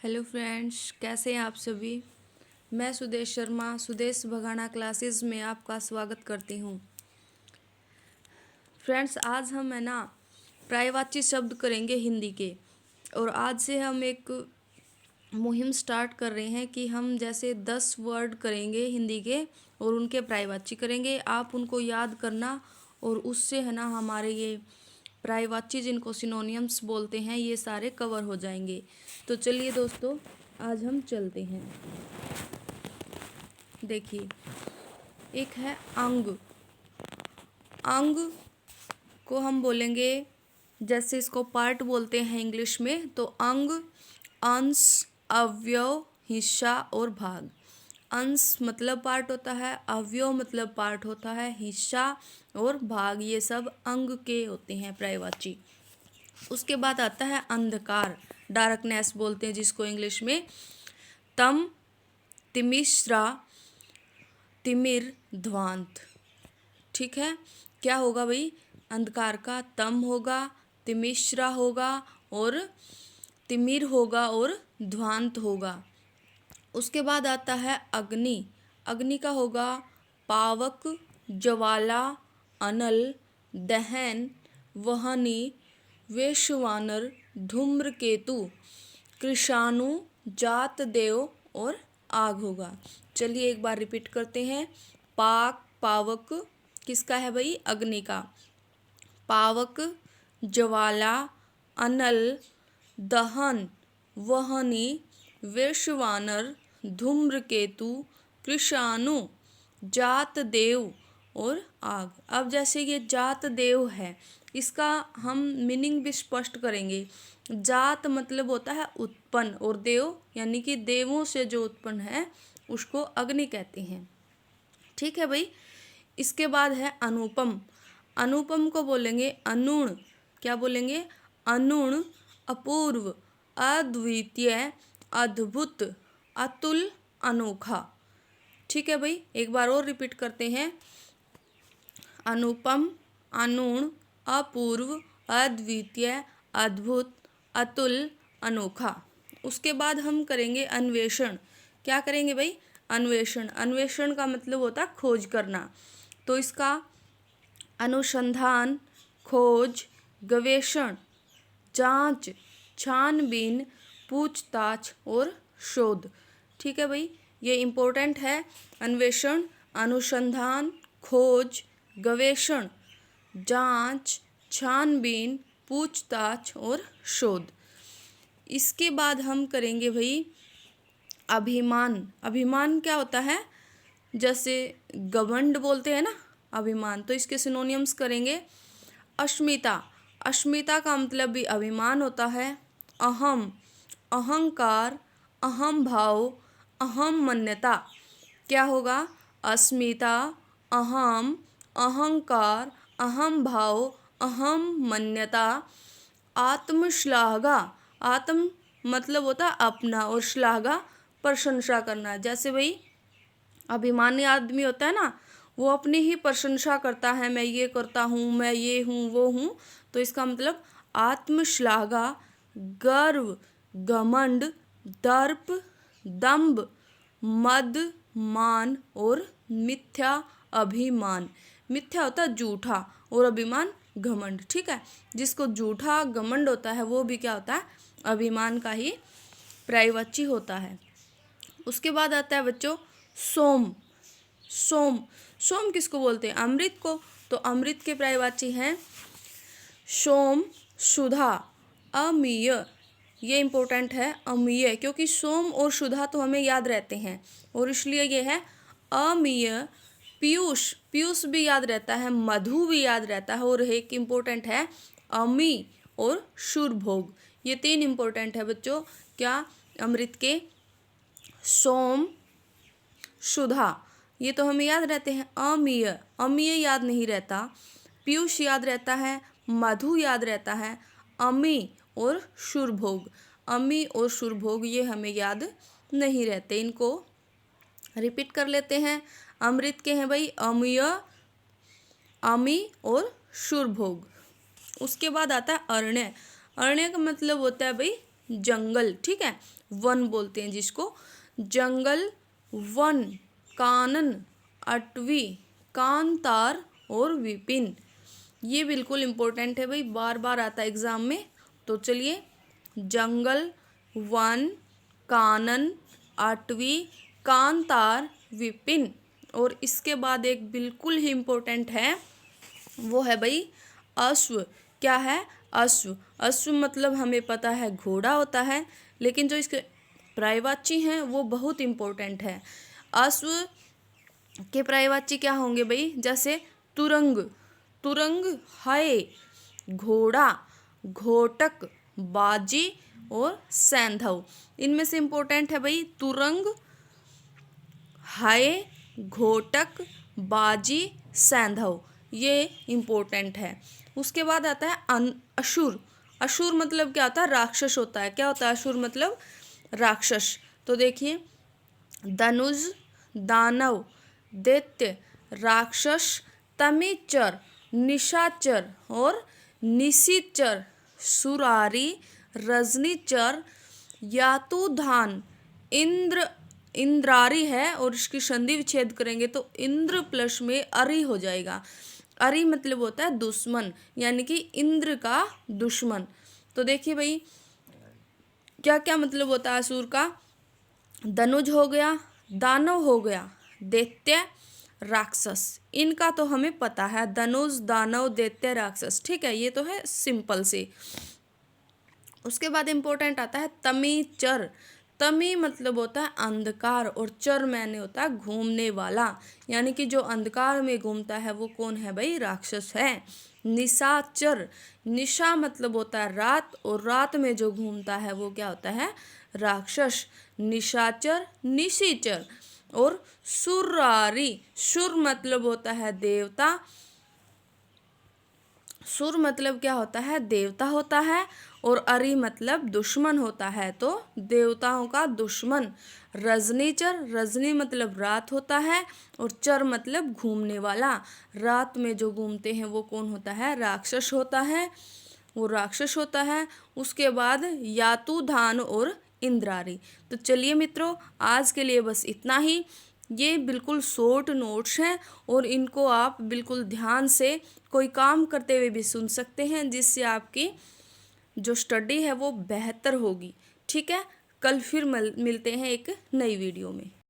Hello friends, कैसे हैं आप सभी। मैं सुदेश शर्मा सुदेश भगाना क्लासेस में आपका स्वागत करती हूँ। फ्रेंड्स, आज हम पर्यायवाची शब्द करेंगे हिंदी के। और आज से हम एक मुहिम स्टार्ट कर रहे हैं कि हम जैसे 10 वर्ड करेंगे हिंदी के और उनके पर्यायवाची करेंगे। आप उनको याद करना और उससे हमारे ये पर्यायवाची जिनको सिनोनियम्स बोलते हैं ये सारे कवर हो जाएंगे। तो चलिए दोस्तों, आज हम चलते हैं। देखिए, एक है अंग। अंग को हम बोलेंगे, जैसे इसको पार्ट बोलते हैं इंग्लिश में, तो अंग अंश, अवयव, हिस्सा और भाग। अंश मतलब पार्ट होता है, अवयव मतलब पार्ट होता है, हिस्सा और भाग ये सब अंग के होते हैं पर्यायवाची। उसके बाद आता है अंधकार, डार्कनेस बोलते हैं जिसको इंग्लिश में। तम, तिमिश्रा, तिमिर, ध्वांत। ठीक है, क्या होगा भाई? अंधकार का तम होगा, तिमिश्रा होगा और तिमिर होगा और ध्वांत होगा। उसके बाद आता है अग्नि। अग्नि का होगा पावक, ज्वाला, अनल, दहन, वहनी, वैश्वानर, धूम्रकेतु, कृषाणु, जात देव और आग होगा। चलिए एक बार रिपीट करते हैं। पावक किसका है भाई? अग्नि का। पावक, ज्वाला, अनल, दहन, वहनी, वैश्वानर, धूम्रकेतु, कृषाणु, जात देव और आग। अब जैसे ये जात देव है, इसका हम मीनिंग भी स्पष्ट करेंगे। जात मतलब होता है उत्पन्न, और देव यानी कि देवों से जो उत्पन्न है उसको अग्नि कहते हैं। ठीक है भाई। इसके बाद है अनुपम। अनुपम को बोलेंगे अनूण। क्या बोलेंगे? अनूण, अपूर्व, अद्वितीय, अद्भुत, अतुल, अनोखा। ठीक है भाई, एक बार और रिपीट करते हैं। अनुपम, अनूण, अपूर्व, अद्वितीय, अद्भुत, अतुल, अनोखा। उसके बाद हम करेंगे अन्वेषण। क्या करेंगे भाई? अन्वेषण। अन्वेषण का मतलब होता है खोज करना। तो इसका अनुसंधान, खोज, गवेषण, जांच, छानबीन, पूछताछ और शोध। ठीक है भाई, ये इम्पोर्टेंट है। अन्वेषण, अनुसंधान, खोज, गवेषण, जांच, छानबीन, पूछताछ और शोध। इसके बाद हम करेंगे भाई अभिमान। अभिमान क्या होता है? जैसे घमंड बोलते हैं ना, अभिमान। तो इसके सिनोनियम्स करेंगे। अस्मिता। अस्मिता का मतलब भी अभिमान होता है। अहम, अहंकार, अहम भाव, अहम मान्यता। क्या होगा? अस्मिता, अहम, अहंकार, अहम भाव, अहम मान्यता, आत्मश्लाघा। आत्म मतलब होता है अपना, और श्लाघा प्रशंसा करना। जैसे भाई अभिमानी आदमी होता है ना, वो अपनी ही प्रशंसा करता है, मैं ये करता हूँ, मैं ये हूँ, वो हूँ। तो इसका मतलब आत्मश्लाघा, गर्व, घमंड, दर्प, दंभ, मद, मान और मिथ्या अभिमान। मिथ्या होता है झूठा और अभिमान घमंड। ठीक है, जिसको झूठा घमंड होता है वो भी क्या होता है? अभिमान का ही पर्यायवाची होता है। उसके बाद आता है बच्चों सोम। सोम, सोम किसको बोलते हैं? अमृत को। तो अमृत के पर्यायवाची हैं सोम, सुधा, अमीय। ये इम्पोर्टेंट है, अमीय, क्योंकि सोम और सुधा तो हमें याद रहते हैं और इसलिए ये है अमीय। पीयूष, पीयूष भी याद रहता है, मधु भी याद रहता है, और एक इम्पोर्टेंट है अमी और शुरभोग। ये तीन इम्पोर्टेंट है बच्चों। क्या? अमृत के। सोम, सुधा, ये तो हमें याद रहते हैं। अमीय, अमीय याद नहीं रहता। पीयूष याद रहता है, मधु याद रहता है, अमी और शुरभोग। अमी और शुरभोग ये हमें याद नहीं रहते। इनको रिपीट कर लेते हैं। अमृत के हैं भाई अमीय, अमी और शुरभोग। उसके बाद आता है अरण्य। अरण्य का मतलब होता है भाई जंगल, ठीक है, वन बोलते हैं जिसको, जंगल, वन, कानन, अटवी, कांतार और विपिन। ये बिल्कुल इम्पोर्टेंट है भाई, बार बार आता है एग्जाम में। तो चलिए, जंगल, वन, कानन, अटवी, कांतार, विपिन। और इसके बाद एक बिल्कुल ही इम्पोर्टेंट है, वो है भाई अश्व। क्या है? अश्व। अश्व मतलब हमें पता है घोड़ा होता है, लेकिन जो इसके पर्यायवाची हैं वो बहुत इम्पोर्टेंट है। अश्व के पर्यायवाची क्या होंगे भाई? जैसे तुरंग, तुरंग है, घोड़ा, घोटक, बाजी और सैंधव। इनमें से इम्पोर्टेंट है भाई तुरंग, है, घोटक, बाजी, सैंधव, ये इम्पोर्टेंट है। उसके बाद आता है असुर। असुर मतलब क्या होता है? राक्षस होता है। क्या होता है असुर मतलब? राक्षस। तो देखिए, धनुज, दानव, दैत्य, राक्षस, तमिचर, निशाचर और निशिचर, सुरारी, रजनीचर, यातुधान, इंद्र, इंद्रारी है, और इसकी संधि विच्छेद करेंगे तो इंद्र प्लस में अरि हो जाएगा। अरि मतलब होता है दुश्मन, यानी कि इंद्र का दुश्मन। तो देखिए भाई, क्या क्या मतलब होता है असुर का? धनुज हो गया, दानव हो गया, दैत्य, राक्षस। इनका तो हमें पता है, धनुष, दानव, दैत्य, राक्षस, ठीक है, ये तो है सिंपल से। उसके बाद इंपॉर्टेंट आता है तमीचर। तमी मतलब होता है अंधकार, और चर मैंने होता है घूमने वाला, यानी कि जो अंधकार में घूमता है वो कौन है भाई? राक्षस है। निशाचर, निशा मतलब होता है रात, और रात में जो घूमता है वो क्या होता है? राक्षस। निशाचर, निशिचर। और सुरारी, सुर मतलब होता है देवता, सुर मतलब क्या होता है? देवता होता है। और अरि मतलब दुश्मन होता है, तो देवताओं का दुश्मन। रजनीचर, रजनी मतलब रात होता है, और चर मतलब घूमने वाला। रात में जो घूमते हैं वो कौन होता है? राक्षस होता है, वो राक्षस होता है। उसके बाद यातुधान और इंद्रारी। तो चलिए मित्रों, आज के लिए बस इतना ही। ये बिल्कुल शॉर्ट नोट्स हैं, और इनको आप बिल्कुल ध्यान से कोई काम करते हुए भी सुन सकते हैं, जिससे आपकी जो स्टडी है वो बेहतर होगी। ठीक है, कल फिर मिलते हैं एक नई वीडियो में।